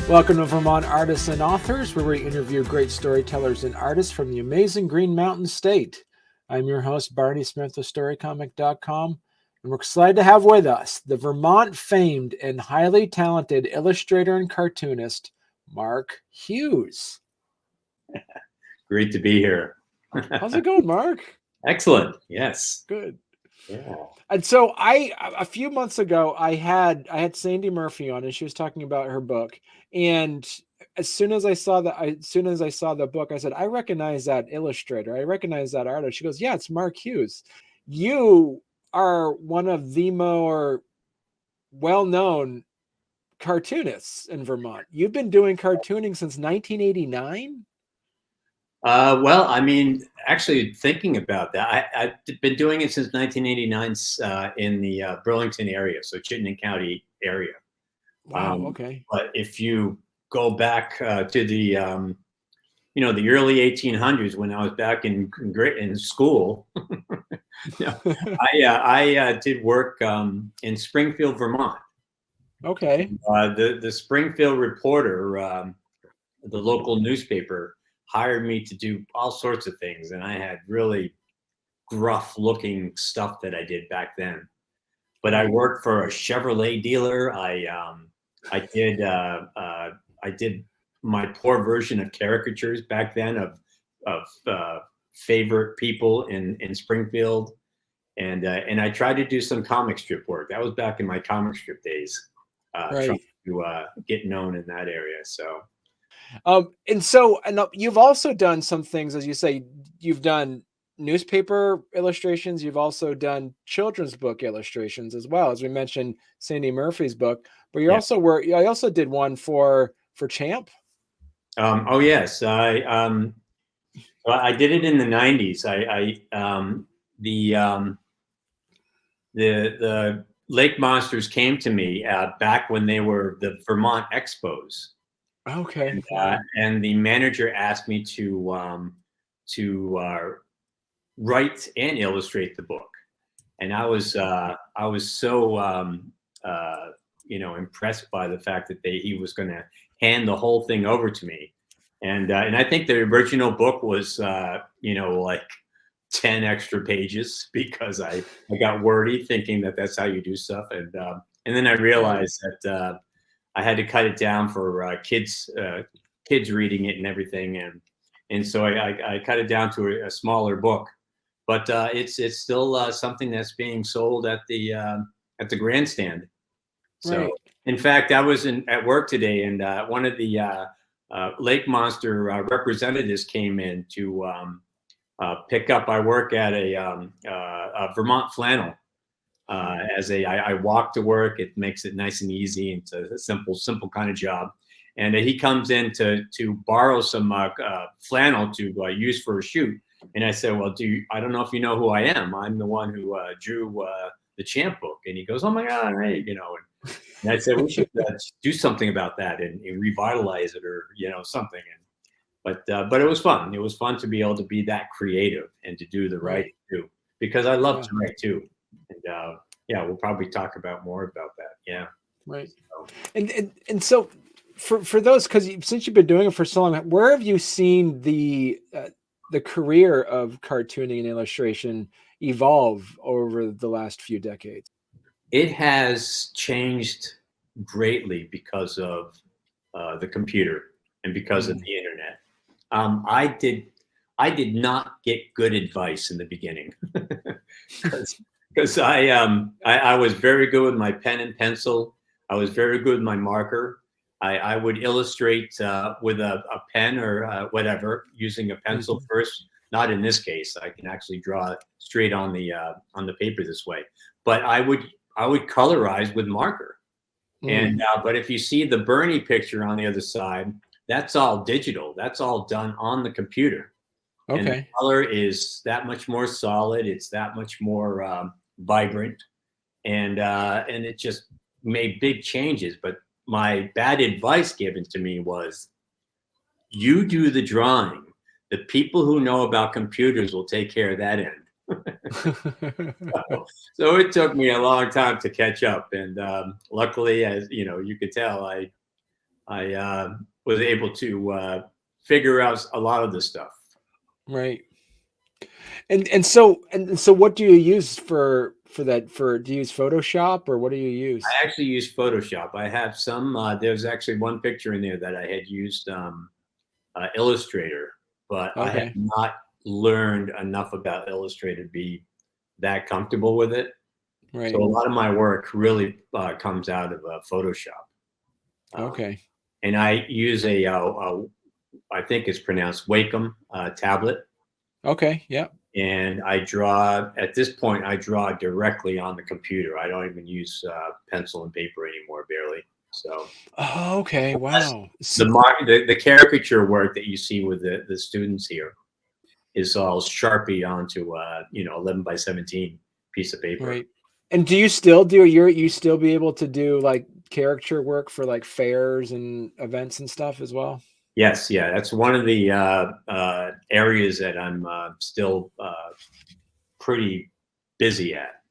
Welcome to Vermont Artists and Authors, where we interview great storytellers and artists from the amazing Green Mountain State. I'm your host, Barney Smith of Storycomic.com, and we're excited to have with us the Vermont famed and highly talented illustrator and cartoonist, Marc Hughes. Great to be here. How's it going, Marc? Excellent. Yes. Good. Yeah. And so a few months ago, I had Sandy Murphy on, and she was talking about her book. And as soon as I saw the book, I said, I recognize that illustrator. I recognize that artist. She goes, yeah, it's Marc Hughes. You are one of the more well-known cartoonists in Vermont. You've been doing cartooning since 1989. Well, I mean, actually thinking about that, I've been doing it since 1989 in the Burlington area, so Chittenden County area. Wow. Okay. But if you go back to the the early 1800s, when I was back in school, I did work in Springfield, Vermont. Okay. The Springfield Reporter, the local newspaper, hired me to do all sorts of things, and I had really gruff looking stuff that I did back then. But I worked for a Chevrolet dealer. I did my poor version of caricatures back then of favorite people in Springfield, and I tried to do some comic strip work. That was back in my comic strip days, Right. trying to get known in that area. So. And you've also done some things, as you say, you've done newspaper illustrations. You've also done children's book illustrations as well, as we mentioned Sandy Murphy's book, but I also did one for Champ. Oh yes. I did it in the 90s. The Lake Monsters came to me back when they were the Vermont Expos. Okay. And the manager asked me to write and illustrate the book, and I was so impressed by the fact that he was going to hand the whole thing over to me, and I think the original book was like 10 extra pages, because I got wordy thinking that that's how you do stuff, and then I realized that. I had to cut it down for kids reading it and everything, and so I cut it down to a smaller book, but it's still something that's being sold at the grandstand. So, right. In fact, I was at work today, and one of the Lake Monster representatives came in to pick up. I work at a Vermont Flannel. I walk to work. It makes it nice and easy. It's a simple kind of job. And he comes in to borrow some flannel to use for a shoot. And I said, well, I don't know if you know who I am. I'm the one who drew the Champ book. And he goes, oh my God, hey, and I said, we should do something about that and revitalize it, or something. But it was fun. It was fun to be able to be that creative and to do the writing too, because I love to write too. And we'll probably talk about more about that. Yeah. Right. So. And so for those, because since you've been doing it for so long, where have you seen the career of cartooning and illustration evolve over the last few decades? It has changed greatly because of the computer and because of the internet. I did not get good advice in the beginning. Because I was very good with my pen and pencil. I was very good with my marker. I would illustrate with a pen or whatever, using a pencil first. Not in this case. I can actually draw straight on the paper this way. But I would colorize with marker. And but if you see the Bernie picture on the other side, that's all digital. That's all done on the computer. Okay. And the color is that much more solid. It's that much more vibrant, and it just made big changes. But my bad advice given to me was, you do the drawing. The people who know about computers will take care of that end. So it took me a long time to catch up, and luckily, as you could tell, I was able to figure out a lot of the stuff. Right. And so what do you use for that? Do you use Photoshop or what do you use? I actually use Photoshop. I have some. There's actually one picture in there that I had used Illustrator, but I have Okay. not learned enough about Illustrator to be that comfortable with it. So Right. a lot of my work really comes out of Photoshop. Um, Okay. and I use I think it's pronounced Wacom tablet. Okay. Yeah. And I draw, at this point, I draw directly on the computer. I don't even use pencil and paper anymore, barely. So Oh, okay. Wow. the caricature work that you see with the students here is all Sharpie onto 11 by 17 piece of paper. Right. And do you still do you still be able to do like caricature work for like fairs and events and stuff as well? Yes, yeah, that's one of the areas that I'm still pretty busy at.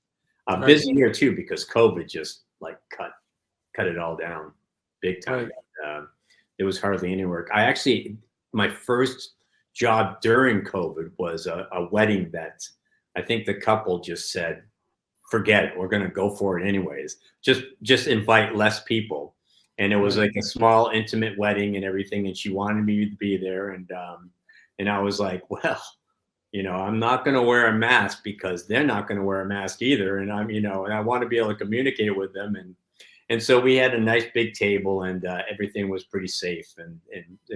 I'm Right. busy here too because COVID just like cut it all down big time. Right. There was hardly any work. My first job during COVID was a wedding that I think the couple just said, forget it, we're going to go for it anyways. Just invite less people. And it was Right. like a small intimate wedding and everything. And she wanted me to be there. And I was like, well, I'm not going to wear a mask because they're not going to wear a mask either. And and I want to be able to communicate with them. And so we had a nice big table and everything was pretty safe and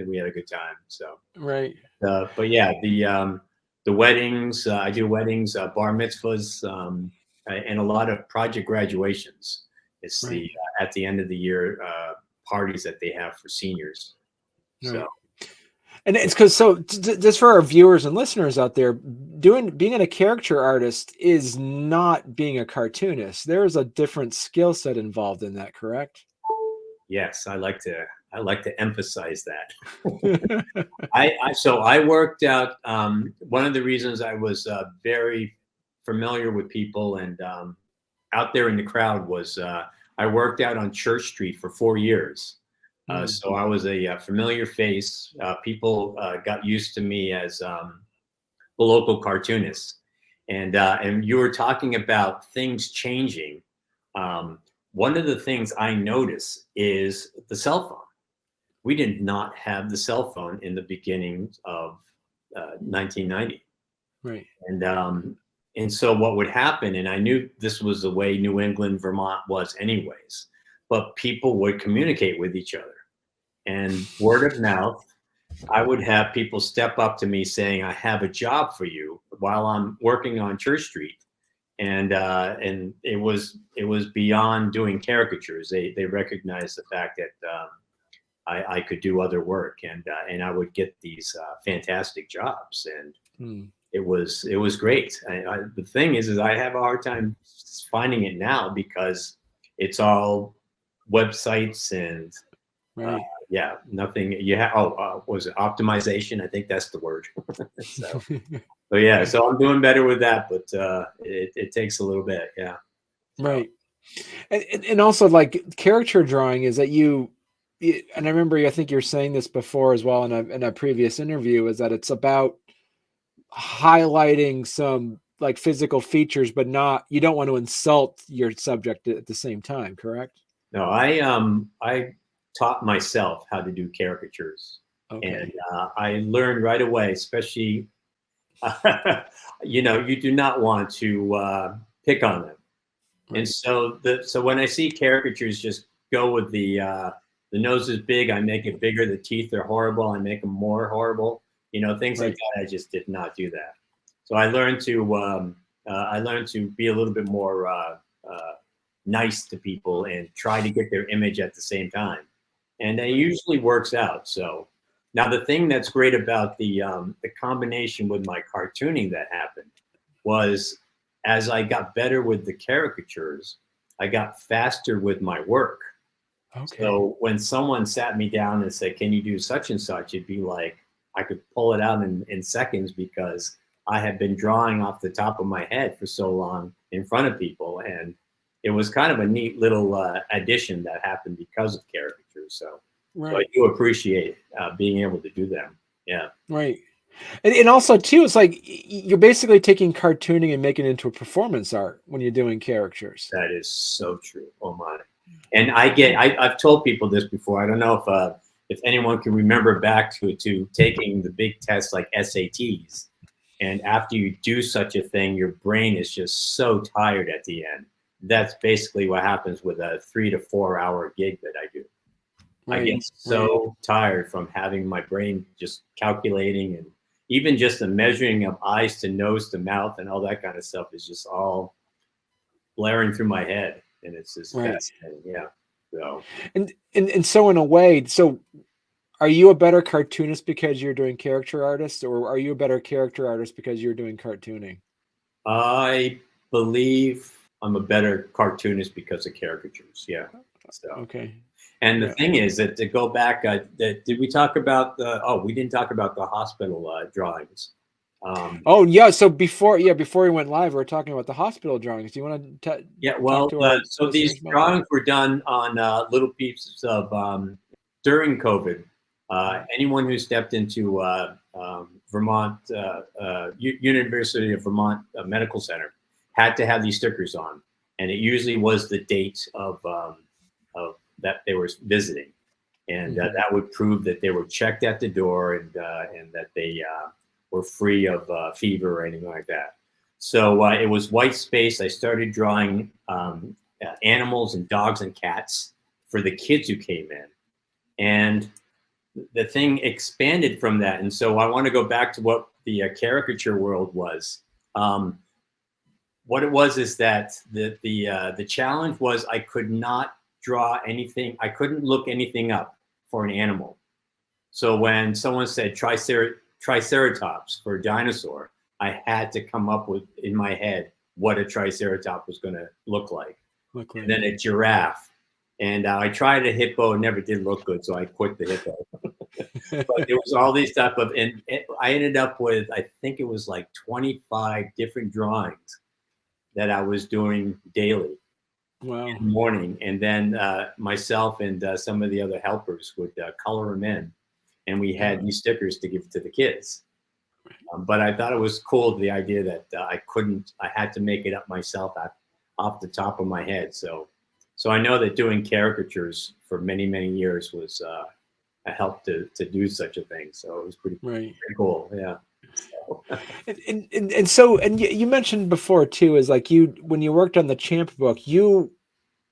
we had a good time. So, Right. but yeah, the weddings, I do weddings, bar mitzvahs, and a lot of project graduations. It's Right. the at the end of the year parties that they have for seniors. So. Right. And it's because just for our viewers and listeners out there, being a caricature artist is not being a cartoonist. There is a different skill set involved in that, correct? Yes, I like to emphasize that. I worked out. One of the reasons I was very familiar with people and out there in the crowd was I worked out on Church Street for 4 years. Mm, So I was a familiar face. People got used to me as the local cartoonist, and you were talking about things changing. Um, One of the things I notice is the cell phone. We did not have the cell phone in the beginning of 1990, right. and so what would happen, and I knew this was the way New England, Vermont was anyways, but people would communicate with each other, and word of mouth. I would have people step up to me saying, "I have a job for you," while I'm working on Church Street, and it was beyond doing caricatures. They recognized the fact that I could do other work, and I would get these fantastic jobs, and Mm, it was great. The thing is I have a hard time finding it now because it's all websites and uh, right. yeah, nothing. Was it optimization? I think that's the word. So yeah, so I'm doing better with that, but it takes a little bit. Yeah. So Right. And also like character drawing is that and I remember I think you're saying this before as well in a previous interview is that it's about highlighting some like physical features, but not you don't want to insult your subject at the same time, correct? no, I taught myself how to do caricatures, and Okay. I learned right away, especially you do not want to pick on them. And Right. so when I see caricatures, just go with the nose is big, I make it bigger. The teeth are horrible, I make them more horrible. Things like Right. that. I just did not do that. So I learned to be a little bit more nice to people and try to get their image at the same time, and it Right. usually works out. So now the thing that's great about the combination with my cartooning that happened was as I got better with the caricatures, I got faster with my work. Okay. So when someone sat me down and said, "Can you do such and such?" It'd be like I could pull it out in seconds because I had been drawing off the top of my head for so long in front of people. And it was kind of a neat little addition that happened because of caricatures. So So I Right. do appreciate being able to do them. Yeah, Right. And also too, it's like you're basically taking cartooning and making it into a performance art when you're doing characters. that is so true. Oh my! And I've told people this before. I don't know if anyone can remember back to taking the big tests like SATs. And after you do such a thing, your brain is just so tired at the end. That's basically what happens with a 3 to 4 hour gig that I do. I get Right. Right. so tired from having my brain just calculating, and even just the measuring of eyes to nose to mouth and all that kind of stuff is just all blaring through my head. And it's just Right. fascinating. Yeah. So And so in a way, so are you a better cartoonist because you're doing character artists, or are you a better character artist because you're doing cartooning? I believe I'm a better cartoonist because of caricatures. Yeah. So. Okay. And the Yeah. thing is that to go back, did we talk about the? Oh, we didn't talk about the hospital drawings. Oh yeah. So before we went live, we were talking about the hospital drawings. Do you want to Yeah, talk well, to our so listeners these about that? drawings were done on little pieces of during COVID. Anyone who stepped into Vermont University of Vermont Medical Center had to have these stickers on, and it usually was the date of that they were visiting, and that would prove that they were checked at the door and that they were free of fever or anything like that. So it was white space. I started drawing animals and dogs and cats for the kids who came in, and the thing expanded from that. And so I want to go back to what the caricature world was. What it was is that the challenge was I could not draw anything. I couldn't look anything up for an animal. So when someone said triceratops for a dinosaur, I had to come up with in my head what a triceratops was going to look like. Look And like. then a giraffe. And I tried a hippo, it never did look good, so I quit the hippo. But there was all these type of, and I ended up with, I think it was like 25 different drawings that I was doing daily Wow. in the morning. And then myself and some of the other helpers would color them in. And we had these stickers to give to the kids. But I thought it was cool, the idea that I had to make it up myself off the top of my head. So I know that doing caricatures for many, many years was a help to do such a thing. So it was pretty cool. Yeah. So. And so, and you mentioned before too, is like when you worked on the Champ book, you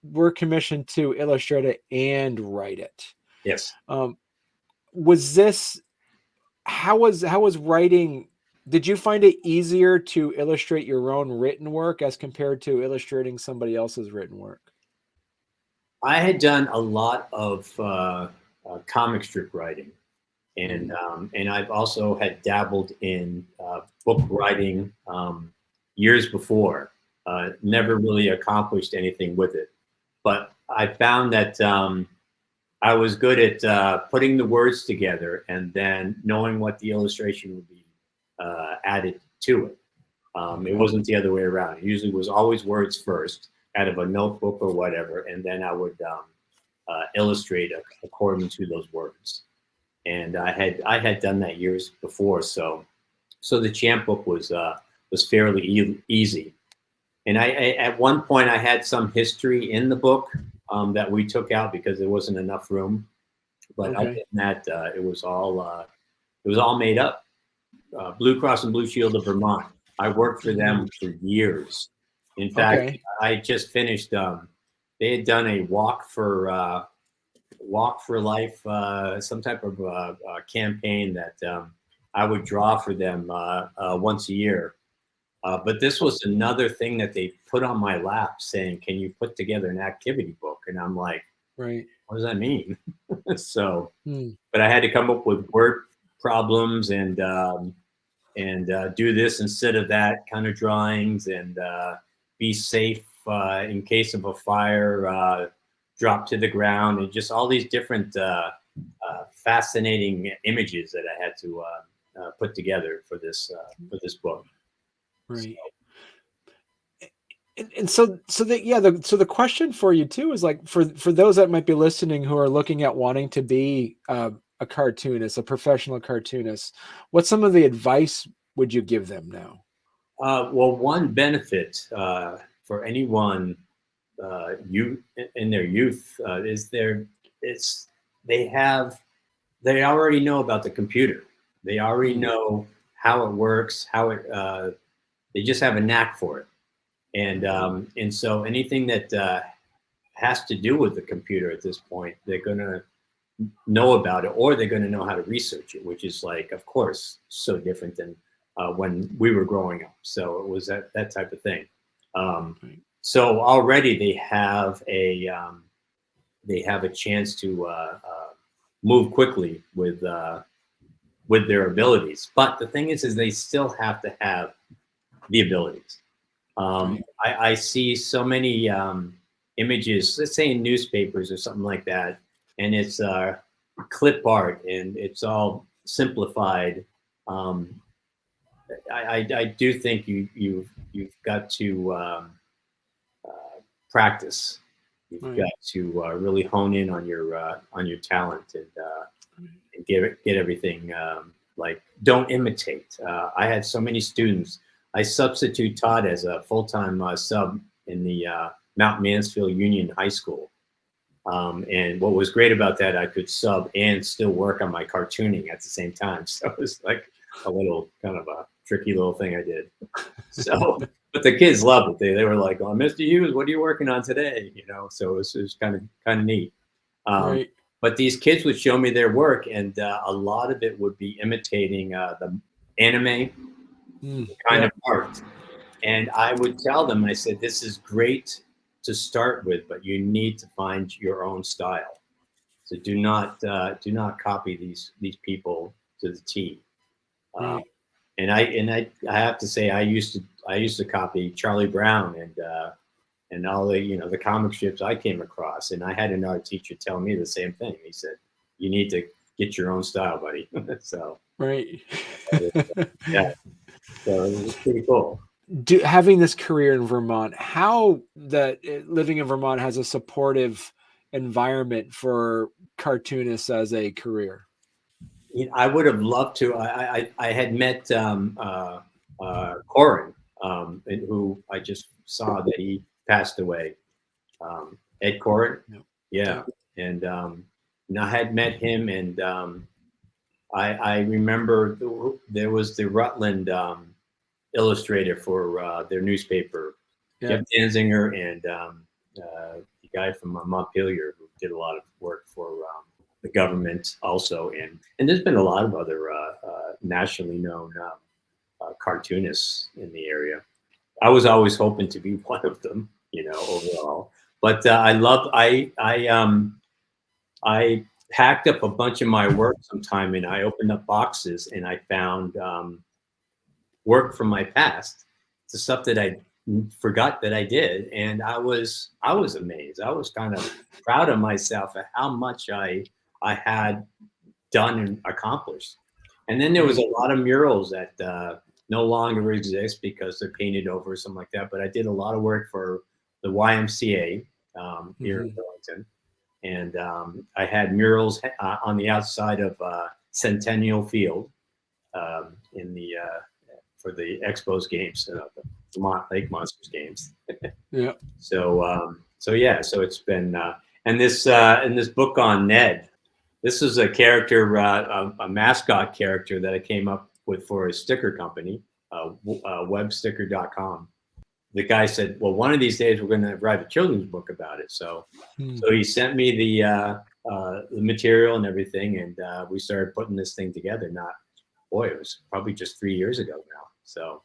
were commissioned to illustrate it and write it. Yes. Was this, how was writing, did you find it easier to illustrate your own written work as compared to illustrating somebody else's written work? I had done a lot of comic strip writing, and I've also had dabbled in book writing years before. Never really accomplished anything with it, but I found that I was good at putting the words together and then knowing what the illustration would be added to it. It wasn't the other way around. It usually was always words first out of a notebook or whatever, and then I would illustrate according to those words. And I had done that years before, so the Champ book was fairly easy. And I at one point I had some history in the book that we took out because there wasn't enough room. But other than that, it was all made up. Blue Cross and Blue Shield of Vermont. I worked for them for years. In fact, I just finished. They had done a walk for life, some type of campaign that I would draw for them once a year. But this was another thing that they put on my lap, saying, "Can you put together an activity book?" And I'm like, Right. "What does that mean?" So, but I had to come up with word problems and do this instead of that kind of drawings, and be safe in case of a fire, drop to the ground, and just all these different fascinating images that I had to put together for this book. Right. And so the question for you too is like for those that might be listening who are looking at wanting to be a cartoonist, a professional cartoonist, what's some of the advice would you give them now? Well, one benefit for anyone you in their youth is they have they already know about the computer. They already know how it works, how it they just have a knack for it. And so anything that has to do with the computer at this point, they're going to know about it, or they're going to know how to research it, which is like, of course, so different than when we were growing up. So it was that type of thing. So already they have a chance to move quickly with their abilities. But the thing is they still have to have the abilities. I see so many images, let's say in newspapers or something like that, and it's clip art and it's all simplified. I do think you've got to practice. You've got to really hone in on your talent and get everything. Like, don't imitate. I had so many students. I substitute taught as a full-time sub in the Mount Mansfield Union High School. And what was great about that, I could sub and still work on my cartooning at the same time. So it was like a little kind of a tricky little thing I did. So, but the kids loved it. They were like, "Oh, Mr. Hughes, what are you working on today?" You know, so it was kind of neat. But these kids would show me their work, and a lot of it would be imitating the anime kind of art. And I would tell them, I said, "This is great to start with, but you need to find your own style. So do not copy these people to the T." And I have to say, I used to copy Charlie Brown and all the the comic strips I came across. And I had an art teacher tell me the same thing. He said, "You need to get your own style, buddy." So yeah, so it was pretty cool. Having this career in Vermont, how that living in Vermont has a supportive environment for cartoonists as a career? I would have loved to. I had met Corin, who I just saw that he passed away. Ed Corin, and I had met him, and I remember there was the Rutland illustrator for their newspaper, Jeff Danziger, and the guy from Montpelier who did a lot of work for the government also, and there's been a lot of other nationally known cartoonists in the area. I was always hoping to be one of them, overall. But I packed up a bunch of my work sometime, and I opened up boxes, and I found work from my past, the stuff that I forgot that I did, and I was amazed. I was kind of proud of myself at how much I had done and accomplished. And then there was a lot of murals that no longer exist because they're painted over or something like that. But I did a lot of work for the YMCA here in Burlington. And I had murals on the outside of Centennial Field in the for the Expos games, the Vermont Lake Monsters games. So it's been and this in this book on Ned. This is a character, a mascot character that I came up with for a sticker company, websticker.com. The guy said, "Well, one of these days we're going to write a children's book about it." So he sent me the material and everything, and we started putting this thing together. It was probably just 3 years ago now. So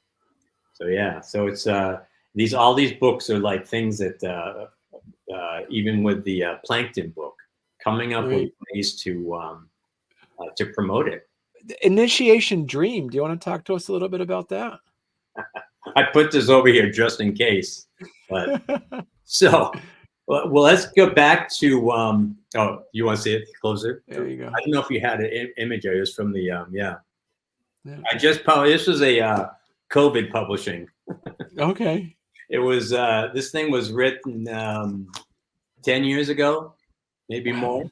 it's all these books are like things that even with the Plankton book, coming up with ways to promote it. The Initiation Dream. Do you want to talk to us a little bit about that? I put this over here just in case. But so, well, let's go back to. You want to see it closer? There you go. I don't know if you had an image. It was from the I just published. This was a COVID publishing. Okay. It was this thing was written 10 years ago, maybe more,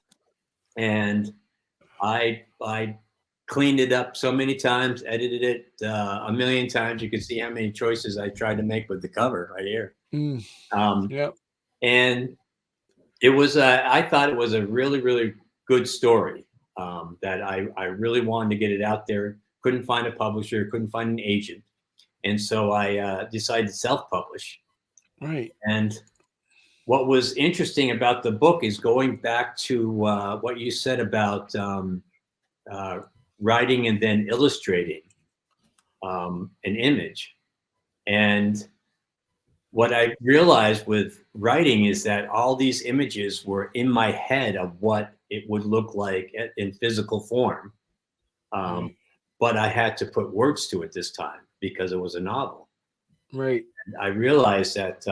and I cleaned it up so many times, edited it a million times. You could see how many choices I tried to make with the cover right here. Yep. And it was I thought it was a really, really good story that I really wanted to get it out there. Couldn't find a publisher, couldn't find an agent. And so I decided to self-publish. Right. And what was interesting about the book is going back to what you said about writing and then illustrating an image. And what I realized with writing is that all these images were in my head of what it would look like in physical form. But I had to put words to it this time because it was a novel. Right. And I realized that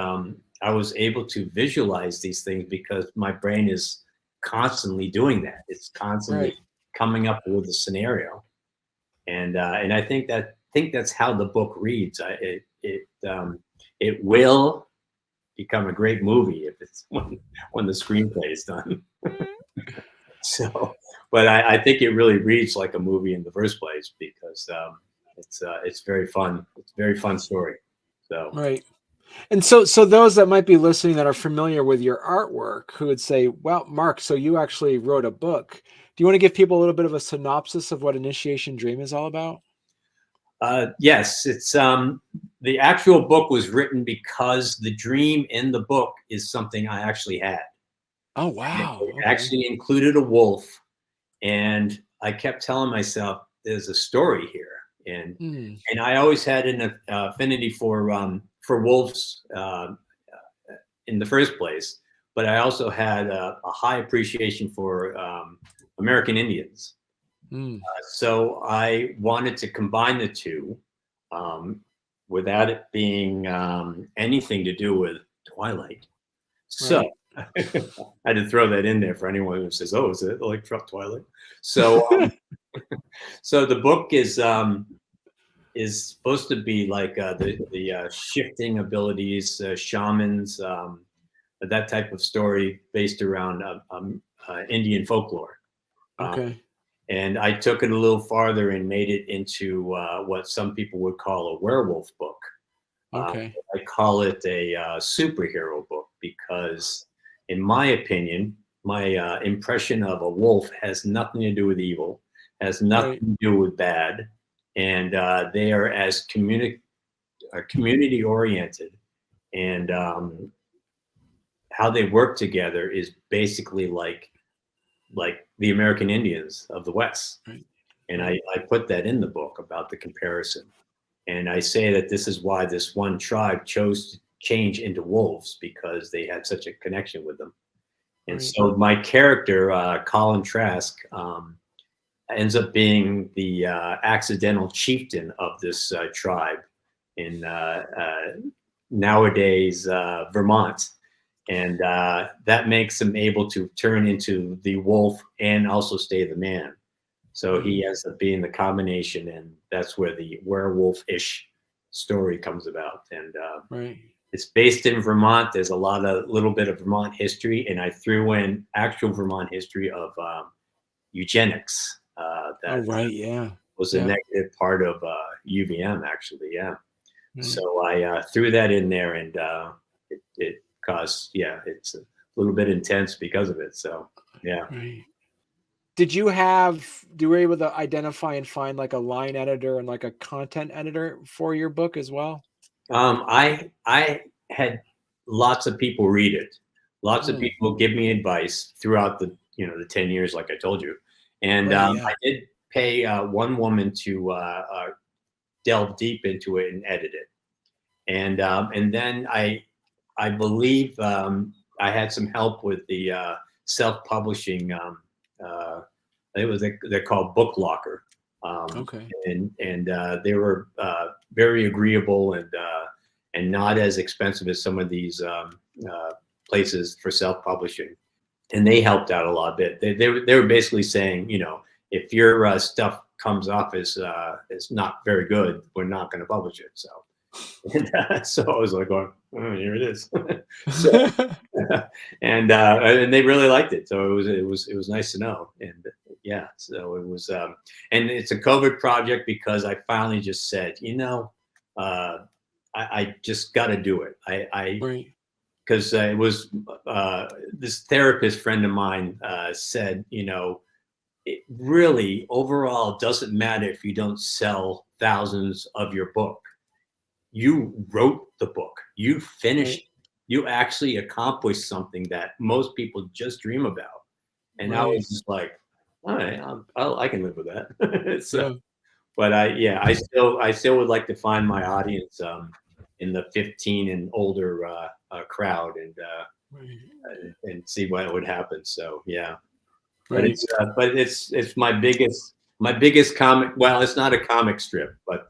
I was able to visualize these things because my brain is constantly doing that. It's constantly coming up with a scenario. And I think that's how the book reads. It will become a great movie if it's when the screenplay is done. So, but I think it really reads like a movie in the first place because it's very fun. It's a very fun story. So right. And so those that might be listening that are familiar with your artwork, who would say, "Well, Mark, so you actually wrote a book." Do you want to give people a little bit of a synopsis of what Initiation Dream is all about? yes, it's the actual book was written because the dream in the book is something I actually had. Oh, wow. It actually included a wolf, and I kept telling myself, "There's a story here," and I always had an affinity for wolves in the first place, but I also had a high appreciation for American Indians. So I wanted to combine the two without it being anything to do with Twilight. So I had to throw that in there for anyone who says, "Oh, is it like Twilight?" So so the book is supposed to be like the shifting abilities, shamans, that type of story based around Indian folklore. Okay. And I took it a little farther and made it into what some people would call a werewolf book. Okay. I call it a superhero book because, in my opinion, my impression of a wolf has nothing to do with evil, has nothing to do with bad, and they are as community oriented, and how they work together is basically like the American Indians of the West. And I put that in the book about the comparison. And I say that this is why this one tribe chose to change into wolves, because they had such a connection with them. And so my character, Colin Trask, ends up being the accidental chieftain of this tribe in nowadays Vermont. And that makes him able to turn into the wolf and also stay the man. So he ends up being the combination, and that's where the werewolf-ish story comes about. And it's based in Vermont. There's a little bit of Vermont history, and I threw in actual Vermont history of eugenics. That was a negative part of UVM, actually. So I threw that in there, and it caused, it's a little bit intense because of it. So Did you were able to identify and find like a line editor and like a content editor for your book as well? I had lots of people read it. Lots of people give me advice throughout the 10 years, like I told you. And I did pay one woman to delve deep into it and edit it. And then I believe I had some help with the self-publishing. They're called Book Locker. And they were very agreeable and not as expensive as some of these places for self-publishing. And they helped out a lot bit. They were basically saying, if your stuff comes off as not very good, we're not going to publish it. So And so I was like, going, oh, here it is. So, and they really liked it. So it was nice to know. And yeah, so it was, and it's a COVID project because I finally just said, uh, I just got to do it. Right. Because it was this therapist friend of mine said, it really overall doesn't matter if you don't sell thousands of your book. You wrote the book, you finished Right. it. You actually accomplished something that most people just dream about. And I Right. was just like, all right, I can live with that. So, Yeah. but I still would like to find my audience in the 15 and older crowd Right. and see what would happen. So yeah, Right. but it's my biggest comic. Well, it's not a comic strip, but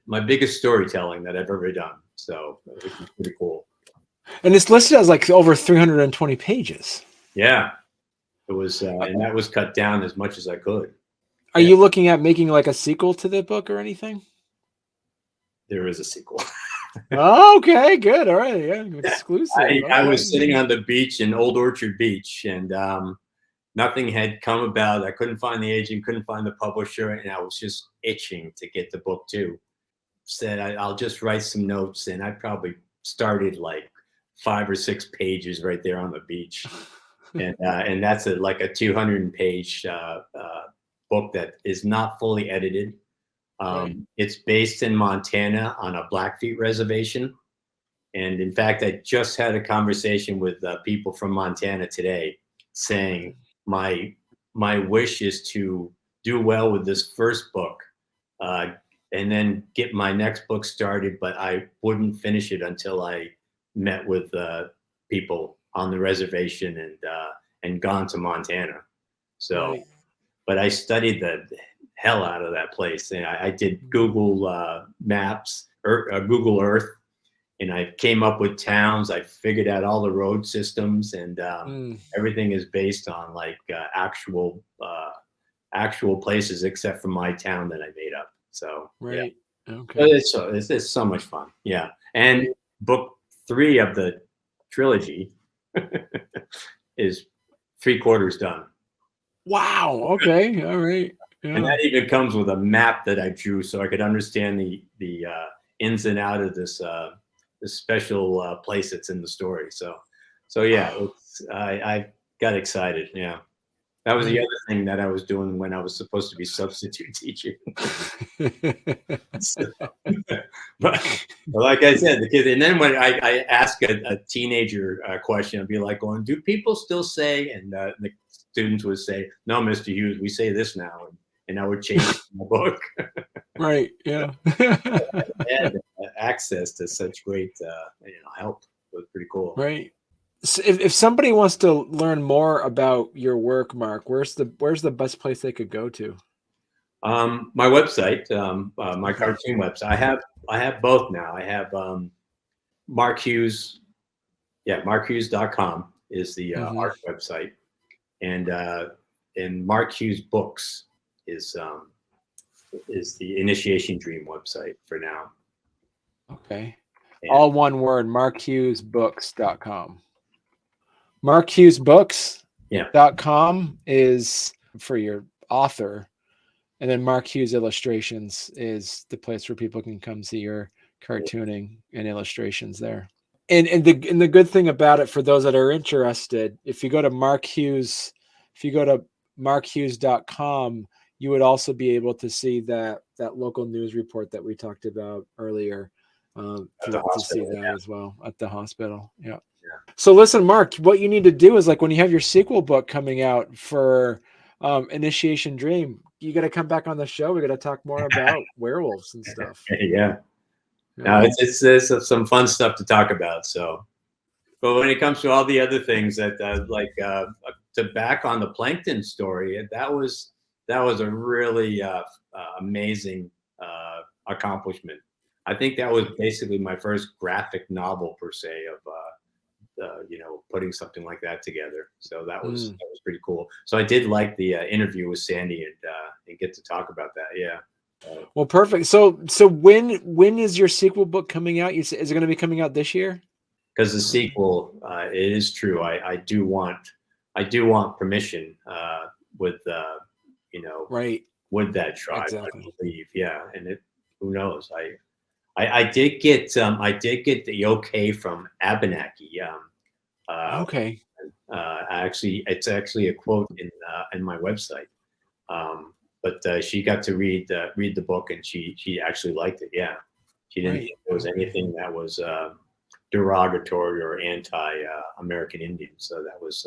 my biggest storytelling that I've ever done. So which is pretty cool. And it's listed as like over 320 pages. Yeah, it was, and that was cut down as much as I could. Are Yeah, you looking at making like a sequel to the book or anything? there is a sequel. Oh, okay, good. All right, yeah, exclusive. I Okay, was sitting on the beach in Old Orchard Beach, and nothing had come about. I couldn't find the agent, couldn't find the publisher, and I was just itching to get the book too. Said I'll just write some notes, and I probably started like 5 or 6 pages right there on the beach, and that's like a 200-page book that is not fully edited. right. It's based in Montana on a Blackfeet reservation. And in fact, I just had a conversation with people from Montana today saying my my wish is to do well with this first book uh, and then get my next book started, but I wouldn't finish it until I met with people on the reservation and gone to Montana. So, Right. but I studied the hell out of that place. And I did Google Maps or Google Earth, and I came up with towns. I figured out all the road systems, and Mm, everything is based on like actual places, except for my town that I made up. So yeah, right. but Okay. it's so much fun. Yeah, and Right. book 3 of the trilogy is 3/4 done. Wow. Okay. All right. And Yeah. that even comes with a map that I drew so I could understand the ins and out of this special place that's in the story. So yeah, I got excited. Yeah, that was the Right. other thing that I was doing when I was supposed to be substitute teaching. So, but like I said, the kids, and then when I ask a teenager question, I'd be like, "Going, do people still say?" And the students would say, "No, Mr. Hughes, we say this now," and I would change my book. Right. Yeah. Had access to such great, help. It was pretty cool. Right. So if somebody wants to learn more about your work, Mark, where's the best place they could go to? My website, my Okay. cartoon website. I have both now. I have Mark Hughes. Yeah, markhughes.com is the Hmm. art website, and Mark Hughes Books is the Initiation Dream website for now. Okay. And All one word, markhughesbooks.com. Markhughesbooks.com yeah, is for your author. And then Mark Hughes Illustrations is the place where people can come see your cartooning and illustrations there. And the good thing about it for those that are interested, if you go to markhughes.com, you would also be able to see that local news report that we talked about earlier. at the To see hospital. that as well at the hospital. Yeah. Yeah, So listen, Mark, what you need to do is like when you have your sequel book coming out for Initiation Dream, you got to come back on the show. We got to talk more about werewolves and stuff. yeah. Yeah. Yeah. Now it's some fun stuff to talk about. So, but when it comes to all the other things that to back on the plankton story, that was a really amazing accomplishment. I think that was basically my first graphic novel per se of putting something like that together. So Mm. that was pretty cool. So I did like the interview with Sandy and get to talk about that. Yeah. Well, perfect. So when is your sequel book coming out? Is it going to be coming out this year? Because the sequel, it is true. I do want permission with Right. with that tribe. Exactly. I believe, yeah. And who knows? I did get the okay from Abenaki. Okay. It's actually a quote in my website. But she got to read the book, and she actually liked it. Yeah, she didn't Right. think there was anything that was derogatory or anti-American Indian. So that was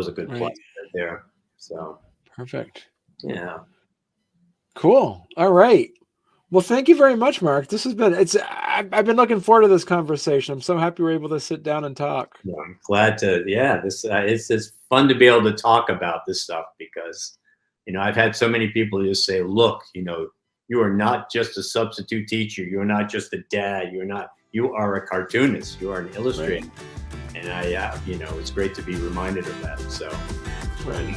a good plus Right. right there. So Perfect. yeah. Cool. All right. Well, thank you very much, Mark. This has been I've been looking forward to this conversation. I'm so happy we're able to sit down and talk. Yeah, I'm glad to. Yeah, this it's fun to be able to talk about this stuff because, I've had so many people just say, "Look, you are not just a substitute teacher. You are not just a dad. You are a cartoonist. You are an illustrator." Right. And it's great to be reminded of that. So, Right.